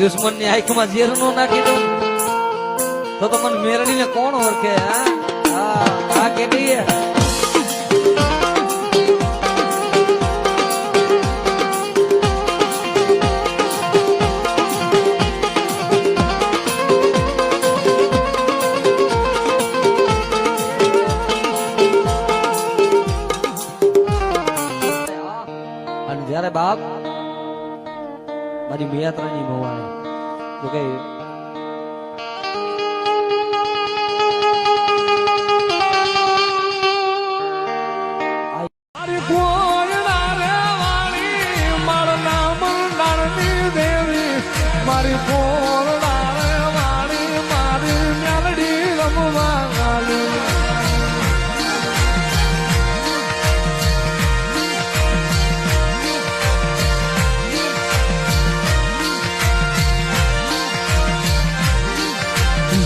દુશ્મન ની આંખમાં ઝેર નો નાખી દો તો મને મેરડીને કોણ ઓળખે? હા કેટી જયારે બાપ મારી મિયાત્રાની મોવાય તો કે મારી પોરડા રે વાળી મારી મેલડી રમવા ગાલી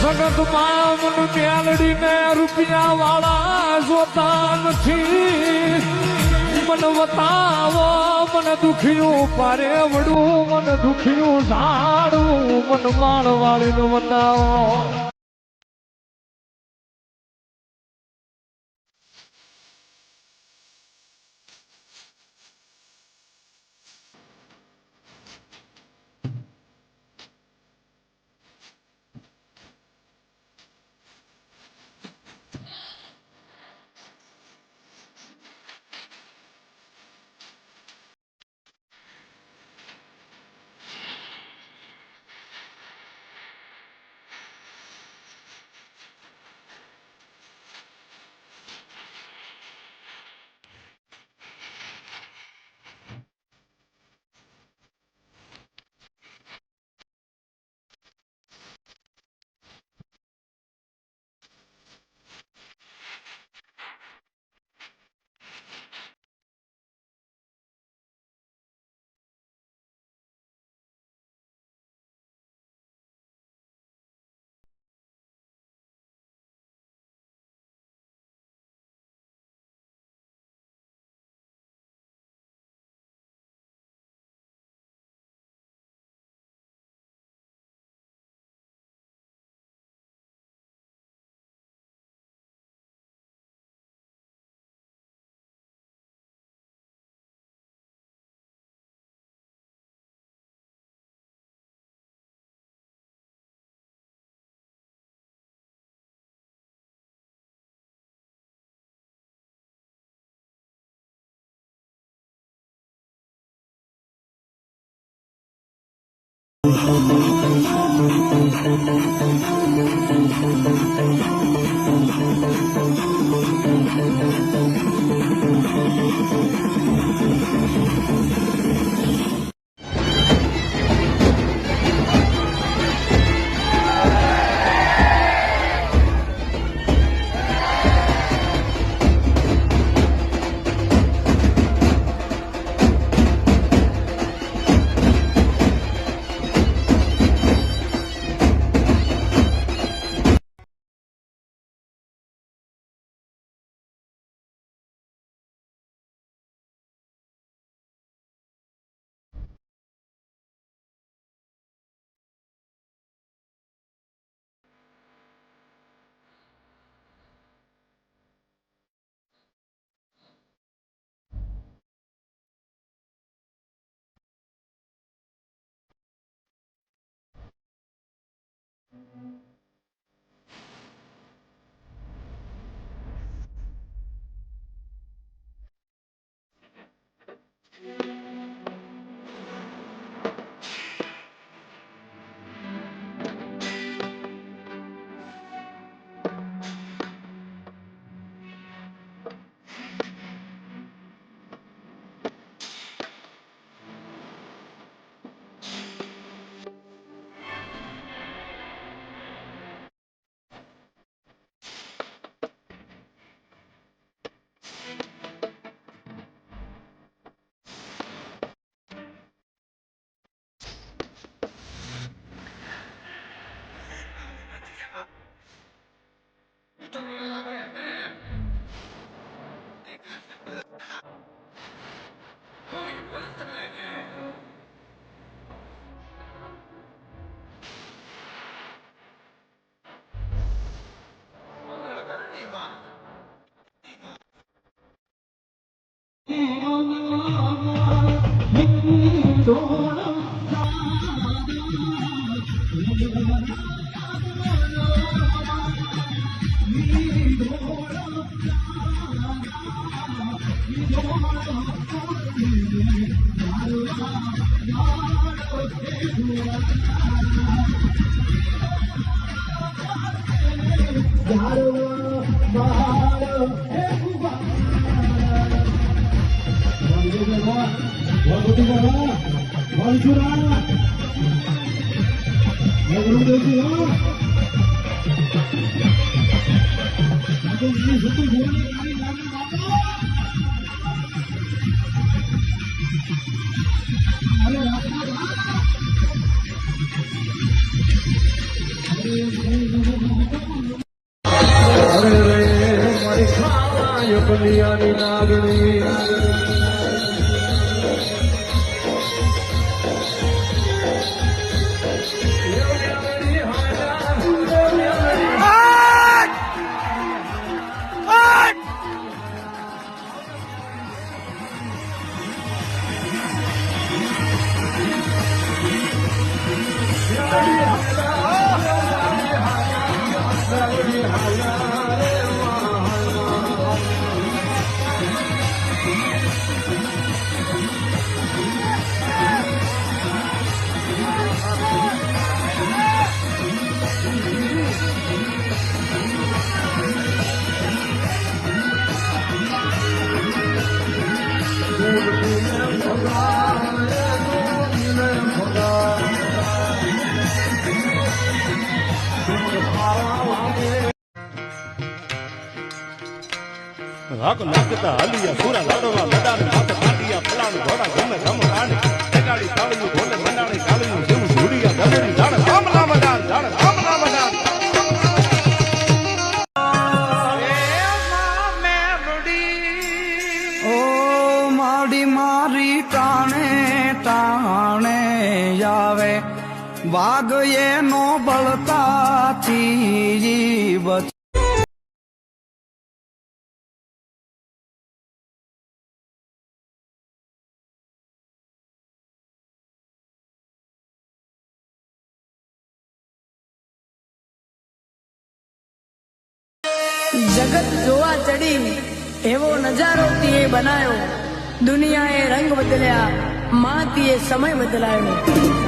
જગતમાં મન મેલડી ને રૂપિયા વાળા જોતા નથી. મન બતાવો મન દુખિયું પારે વડું મન દુખિયું ઝાડવું મન માણવાળીનું મનાવો. અરે રે મારી ખાવા કલિયાની નાગણી હક નાચતા હલિયા સુરા લાડવા મેદાન માથે પાટિયા પલાણ ઘોડા ગમે ગમ કાંડ ટેકાડી તાળીયું ઢોલે મંડાણી કાળીયું જીવ ઝુડિયા દબડી જાણ રામ રામ દાન જાણ રામ રામ દાન ઓ માડી મારી ટાણે ટાણે આવે વાઘ એનો બળતાથી બચ જગત જોવા ચડી એવો નજારો તીએ બનાયો દુનિયાએ રંગ બદલ્યા માં તીએ સમય બદલાયો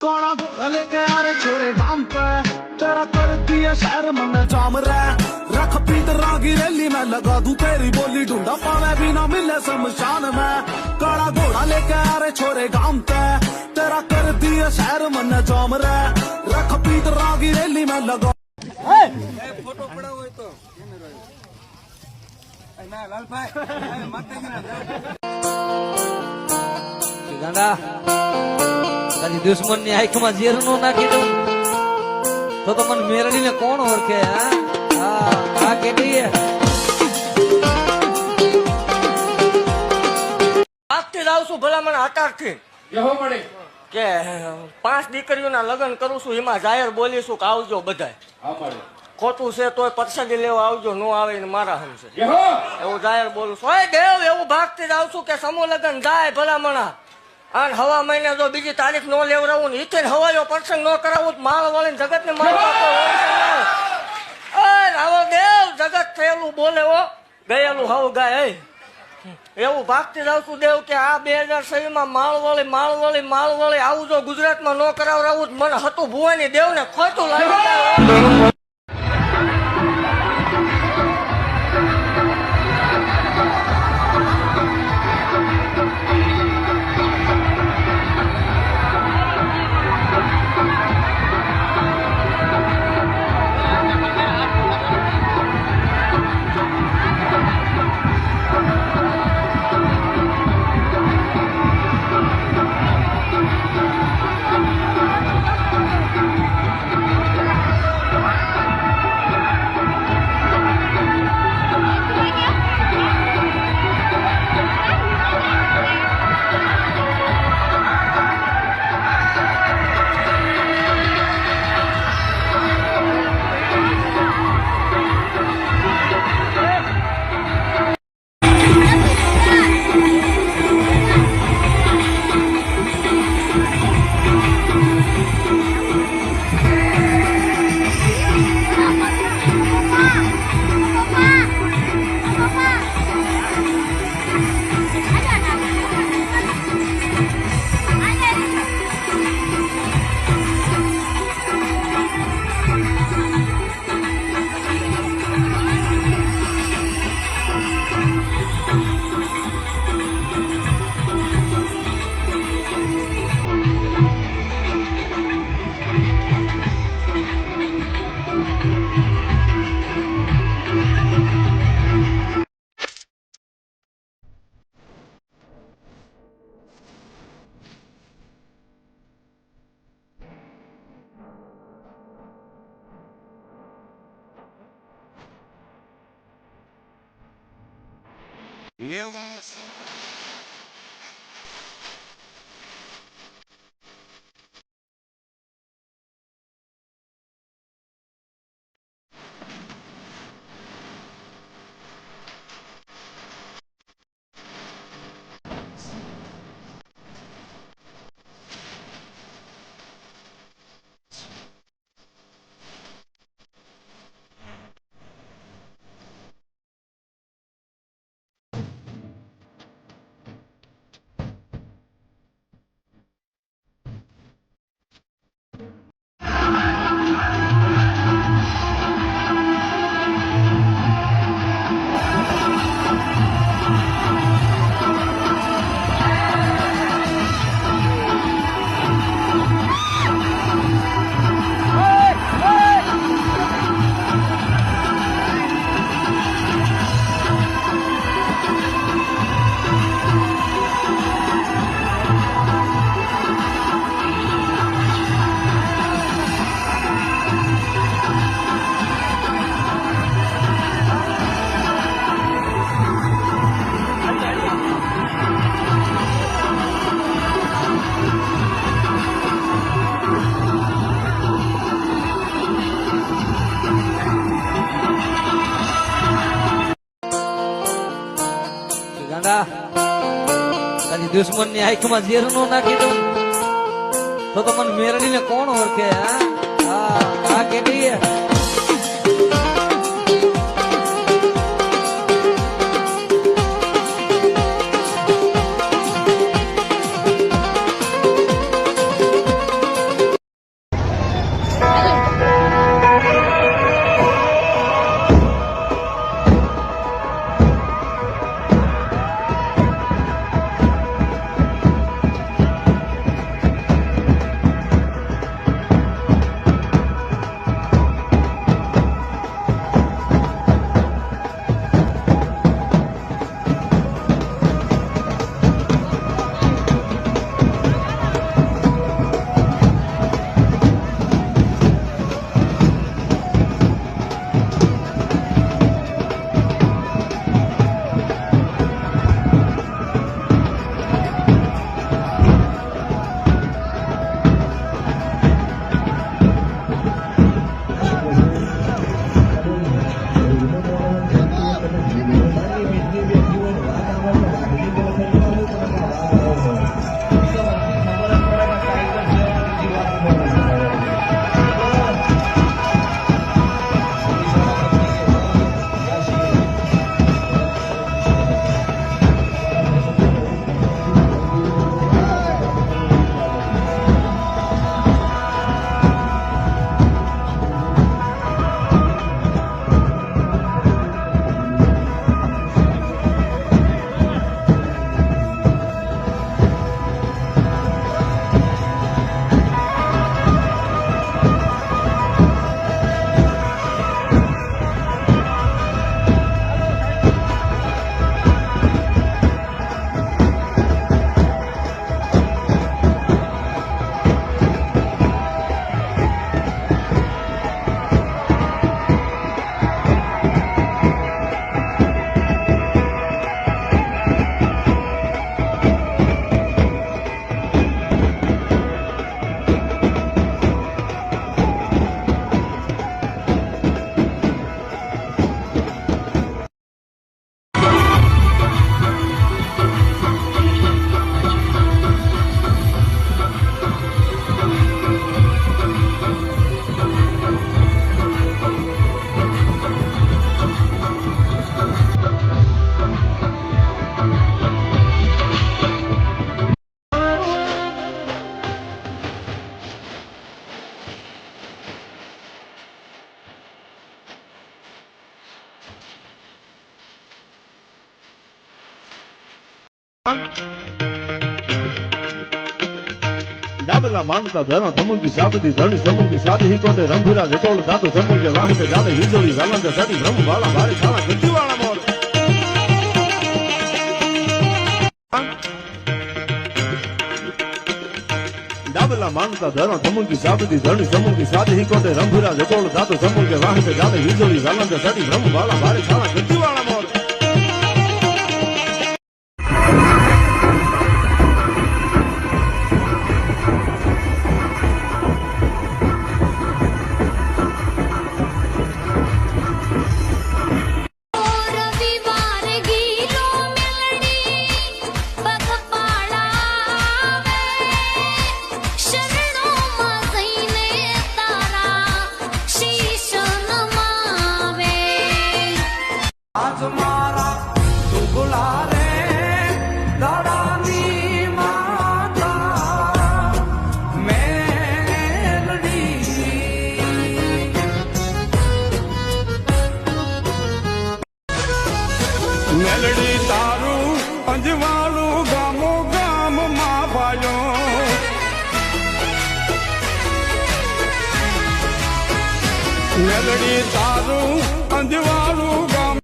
कौड़ा घोड़ा लेके आ रे छोरे गांव पे तेरा कर दिया शहर में मैं जाम रहा रख पीत रागी रैली में लगा दूं तेरी बोली ढूंढा पावे भी ना मिले शमशान में काला घोड़ा लेके आ रे छोरे गांव पे तेरा कर दिया शहर में मैं जाम रहा रख पीत रागी रैली में लगा ગાંડા તારી દુશ્મન ની આંખમાં ઝેર નો નાખી દઉં તો મને મેરડીને કોણ ઓળખે? હા કેટલી આજથી જ આવું છું ભલામણ હટારથી કે 5 દીકરીઓના લગ્ન કરું છું એમાં જાહેર બોલીશું કે આવજો બધાય ખોટું છે તોય પરસાદી લેવા આવજો નો આવે ને મારા હમશે એવું જાહેર બોલું છું. ઓય દેવ એવું ભાગથી જ આવું છું કે સમૂહ લગ્ન જાય ભલામણા અને હવા મહિને જો બીજી તારીખ નો લેવડાવું ને ઈથે હવાયો પ્રસંગ ન કરાવું માળ વાળીને જગત ને આવો દેવ જગત થયેલું બોલે હો ગયેલું હવ ગાય એવું ભાગતી જાઉં છું દેવ કે આ 2006 માં માળવળી આવું જો ગુજરાતમાં ન કરાવરાવું મને હતું ભુવાની દેવ ને ખોટું લાગ્યું. તારી દુશ્મન ની આંખમાં ઝેર નો નાખી દઉં તો મને મેરડીને કોણ ઓળખે? હા કેટલી ડાબલા માનતા ધરો ધમુકી સાબતી ધણી સમુકી સાદી હિકોટે રંભુરા જટોળ દાતો જમુકે વાહતે જાણે વીજળી વાલંદ સડી બ્રહ્મ વાળા ભારે છાણા ગંજી વાળા મોર ડાબલા માનતા ધરો ધમુકી સાબતી ધણી સમુકી સાદી હિકોટે રંભુરા જટોળ દાતો જમુકે વાહતે જાણે વીજળી વાલંદ સડી બ્રહ્મ વાળા ભારે છાણા ગંજી વાળા મોર રવિવાર ગીરો મેલડી પગપાળાવે શરણોમાં જઈને તારા શીશ નમાવે આજ મારા દુગલા રે દડાની માતા મેલડી મેલડી તારું અંજવાળું ગામો ગામ માં ભાયો મેલડી તારું અંજવાળું ગામ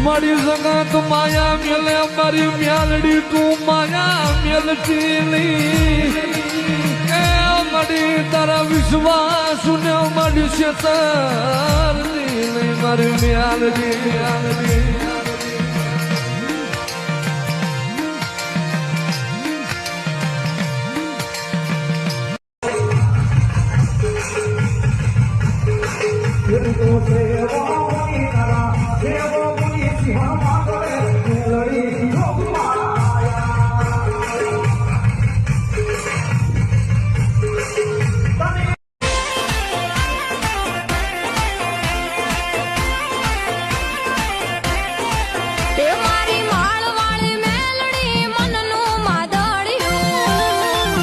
મારી જગત માયા મેલે મારી મ્યાલડી તું માયા મેલટીલી એ મારી તારા વિશ્વાસ ને મારી શેતર મારી મ્યાલડી તે મારી માળવાળી મેલડી મનનું માદળિયું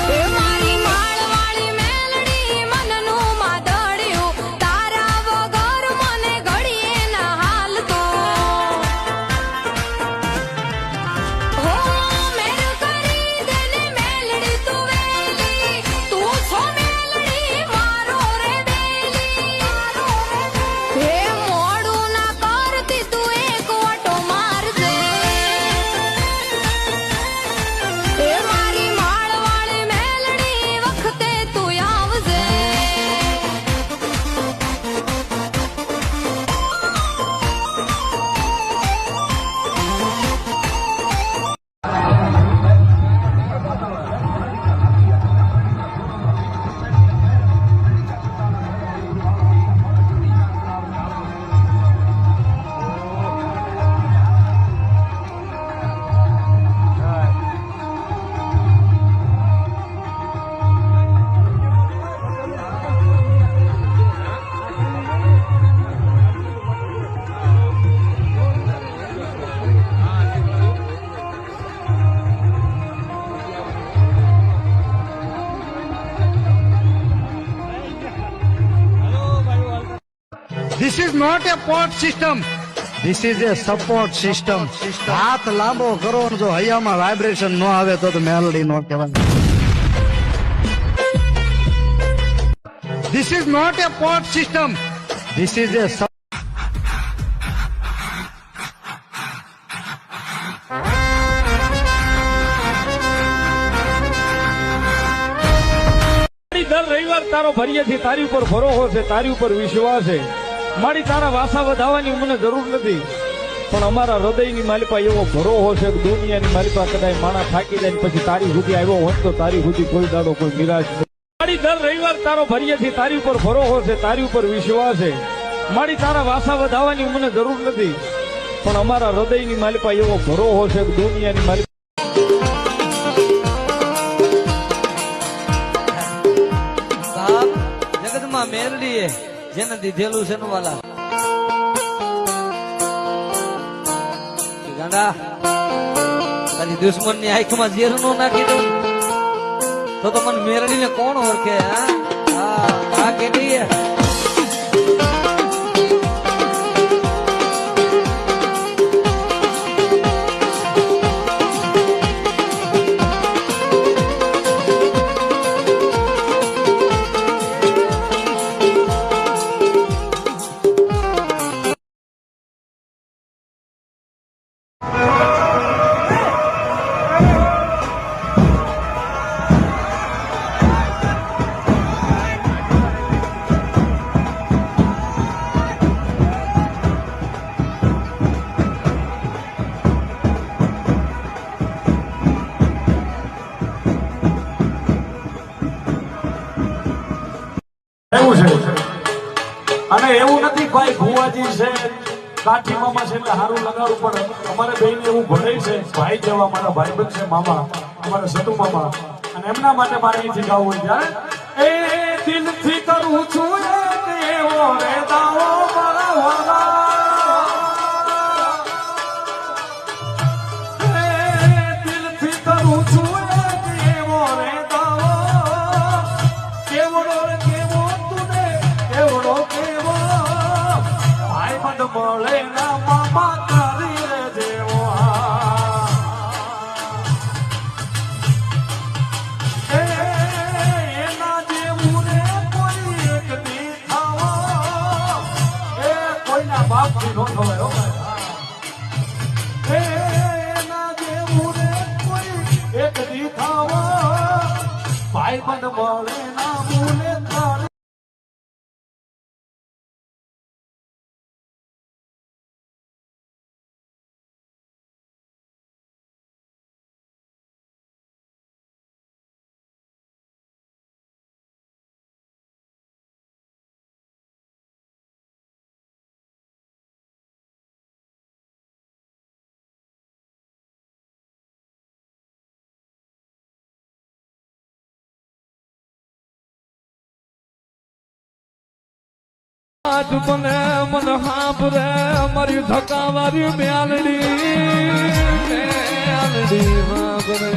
તે મારી માળવાળી મેલડી મનનું માદળિયું તારા વગર મને ઘડીએ ના હાલતો હો મેર કરી દેને મેલડી તું વેલી તું છો મેલડી મારો રે બેલી હે મોડું ના કરતી તું એક ઓટો મારજે હે મારી માળવાળી મેલડી વખતે તું આવજે This is not a pot system. This is a support system. હાથ લાંબો કરો જો હૈયામાં વાઇબ્રેશન ન આવે તો મેલોડી નો કહેવાય. This is not a pot system. This is a દર રવિવાર તારો ભરીએથી તારી ઉપર ભરોસો છે, તારી ઉપર વિશ્વાસ છે. મારી તારા વાસા વધાવવાની મને જરૂર નથી, પણ અમારા હૃદયની માલિપા એવો ભરોસો છે કે દુનિયાની માલિપા કદાચ માણસ થાકી જાય ને પછી તારી સુધી આવ્યો હોત તો તારી સુધી કોઈ દાડો કોઈ નિરાશ નહીં. મારી દર રવિવાર તારો ભરીએથી તારી ઉપર ભરોસો છે, તારી ઉપર વિશ્વાસ છે. મારી તારા વાસા વધાવવાની મને જરૂર નથી, પણ અમારા હૃદયની માલિપા એવો ભરોસો છે કે દુનિયાની માલિપા સાહેબ જગતમાં મેરડીએ જેને દીધેલું છે ને વાલા ગાંડા તારી દુશ્મન ની આંખમાં ઝેર નો નાખી દઉં તો મને મેરડીને કોણ ઓળખે? હા કેટલી એવું છે. અને એવું નથી ભાઈ ભુવાજી છે કાઠી મામા છે એટલે સારું લગાડવું પડે. અમારે બેન એવું ભણાય છે, ભાઈ જેવા મારા ભાઈબંધ છે મામા, અમારા સતુ મામા, અને એમના માટે મારે અહીંથી ગાવું હોય ત્યારે એ દિલથી કરું છું એવો રે દાવો મારા વાલા, દિલથી કરું છું એવો રે દાવો, કેવડો રે કેવો તુને કેવડો કેવો ભાઈ બંધ મળે ના મામા કરી રે દેવો. એના જેવું રે કોઈ એક દી થાવો, એ કોઈના બાપથી નો થવાય હો ભાઈ. એના જેવું રે કોઈ એક દી થાવો, ભાઈ બંધ મળે ના ભૂલે તારે. આજ મને મન હાંભરે મારી ધકાવારી મ્યાલડી હાંભરે.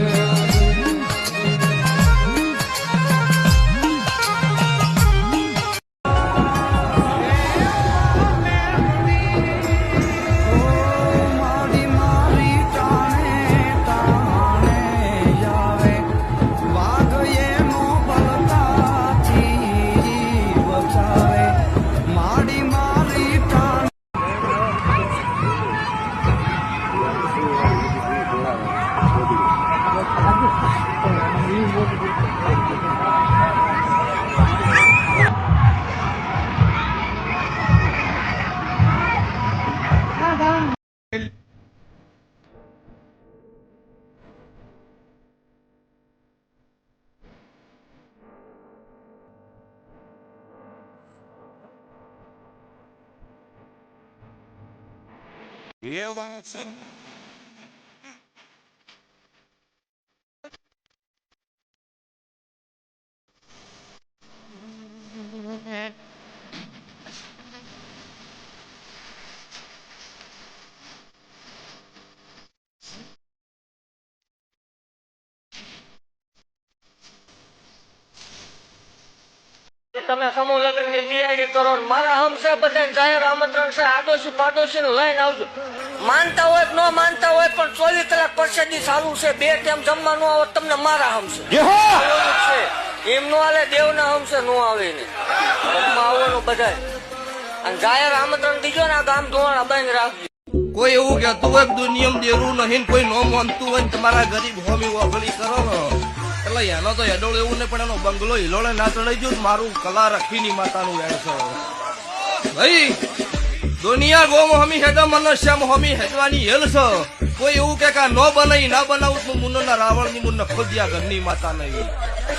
તમે સમૂહ લગ્ન ની તૈયારી કરો ને મારા હમસે બધાને જાહેર આમંત્રણ છે, આડોશી પાડોશી નું લઈને આવજો. માનતા હોય કે ન માનતા હોય પણ 24 કલાક પરસેદી ચાલુ છે, 2 ટાઈમ જમવાનું આવે તમને મારા હમસે એમ નો હાલે, દેવ ના હમસે નો આવે ને આવવાનું બધા. અને જાહેર આમંત્રણ દીજો ને આ ગામ ધોવાણા બંધ રાખજો. કોઈ એવું કહેતું હોય બધું નિયમ દેરું નહીં, કોઈ ન માનતું હોય ને તમારા ગરીબ હોમી વગળી કરો ને એટલે એનો તો હેડોળ એવું નહીં, પણ એનો બંગલો હિલોળે ના ચડાઈ ગયો. મારું કલા રખીની માતાનું વેણ છે ભાઈ. દુનિયા ગોમ હમી હેડા મનુષ્યમ હમી હેડવાની હેલ છે. કોઈ એવું કે ન બનાવી ના બનાવું તો મુન્નો ના રાવણ ની મુન્ન ખોદ્યા ઘરની માતા નહીં.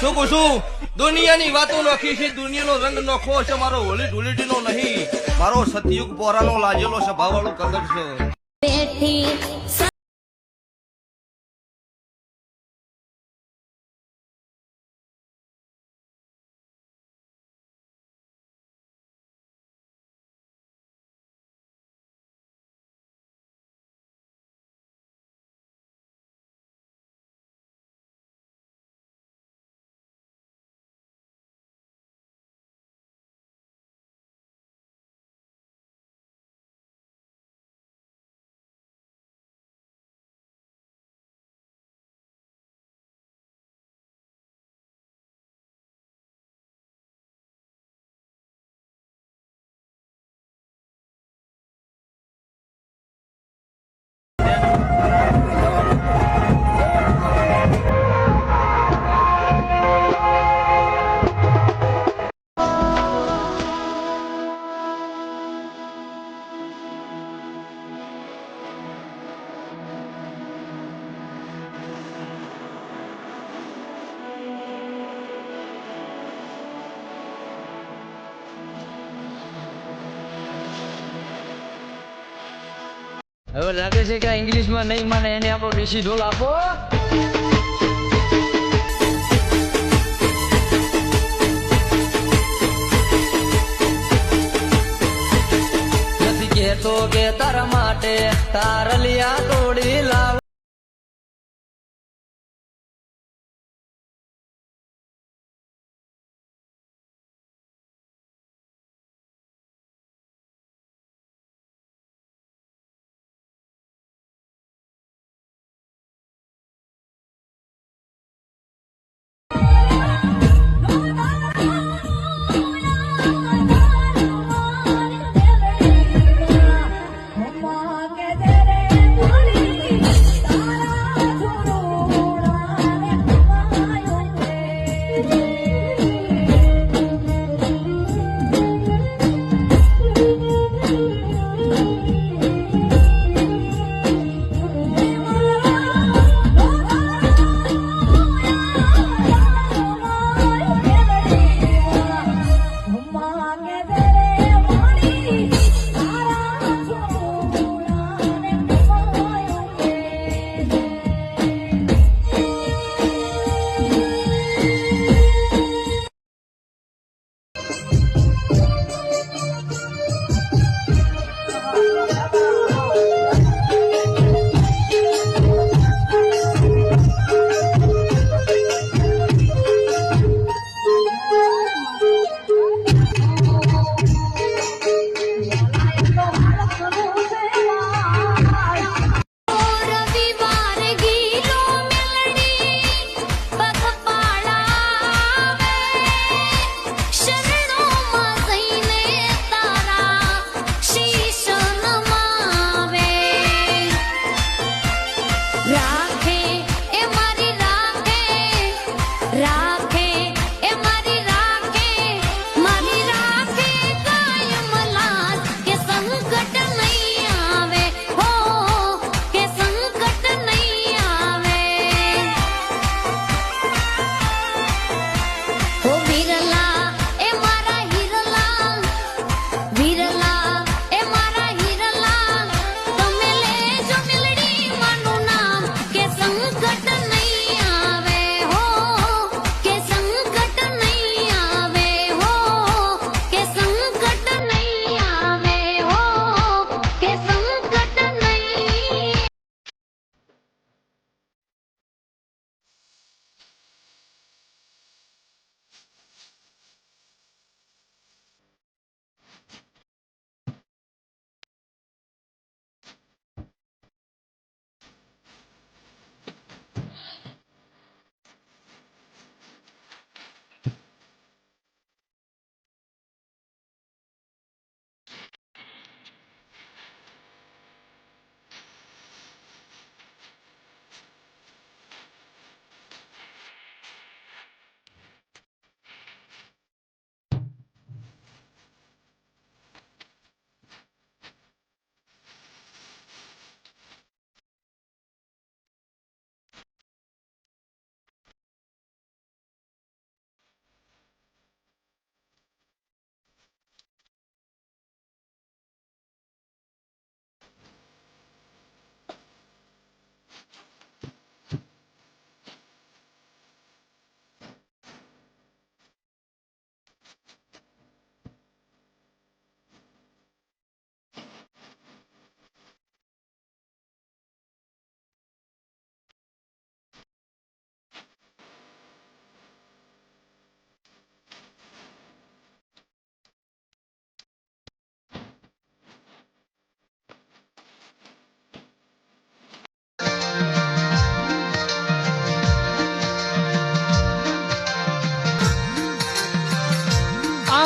શું પૂછું? દુનિયાની વાતો નોખી છે, દુનિયાનો રંગ નોખો છે, મારો હોળી ધૂળીટી નો નહીં, મારો સતયુગ પોરાનો લાગેલો સ્વભાવવાળો કલર છે. બેઠી હવે લાગે છે કે ઇંગ્લિશમાં નહીં માને એને આપણો દેશી ઢોલ આપો. નથી કહેતો કે તારા માટે તારલિયા તોડી લાવ. મમ્મા કે તેરે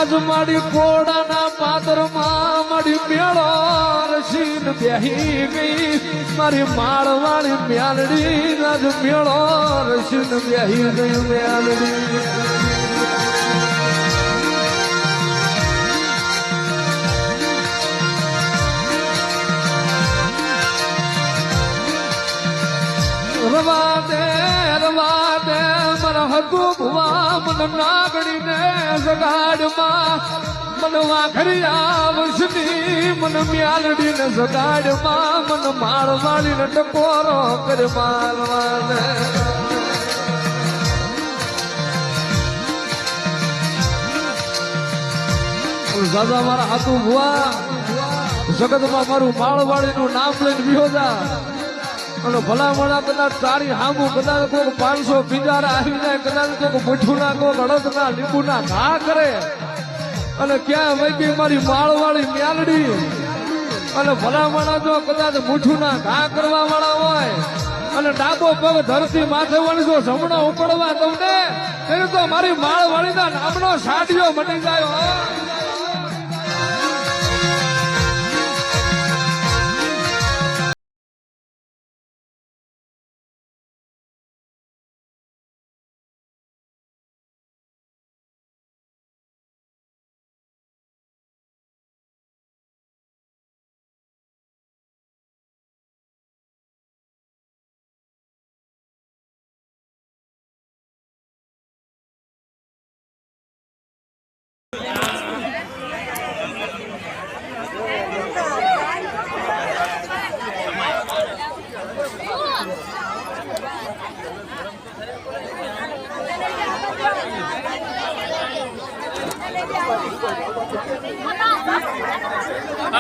આજ મારી કોડાના પાદરમાં મારી મેળો રસીન બેહી ગઈ મારી માળવાળી મ્યાલડી આજ મેળો રસીન બેહી ગઈ મ્યાલડી રવા દે મારા હકુ ભુવા મન નાગડીને જગાડમાં મન વાઘરી આવશની મન મ્યાલડીને જગાડમાં મન માળવાળીને ટકોરો કરે મારવાને દાદા મારા હાથુ ભુવા જગતમાં મારું માળવાળીનું નામ લઈને વિહોજા અને ભલામણા કદાચ તારી હામું કદાચ કોઈક 500 બિજારા આવી જાય કદાચ કોઈક મીઠુંના કોઈક અડદના લીંબુના ઘા કરે અને ક્યાં વૈકી મારી માળવાળી મ્યાલડી અને ભલામણા જો કદાચ મીઠુંના ઘા કરવા વાળા હોય અને ડાબો પગ ધરતી માથે વળી જો જમણો ઉપડવા તમને એને તો મારી માળવાળીના નામનો સાડિયો મટી જાય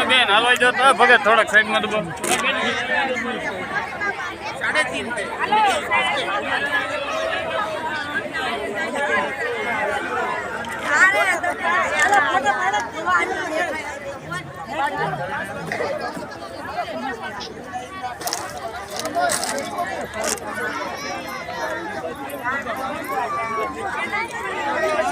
બેન હાલવાઈ જો તો ભગત થોડાક સાઈડમાં દબો 3.5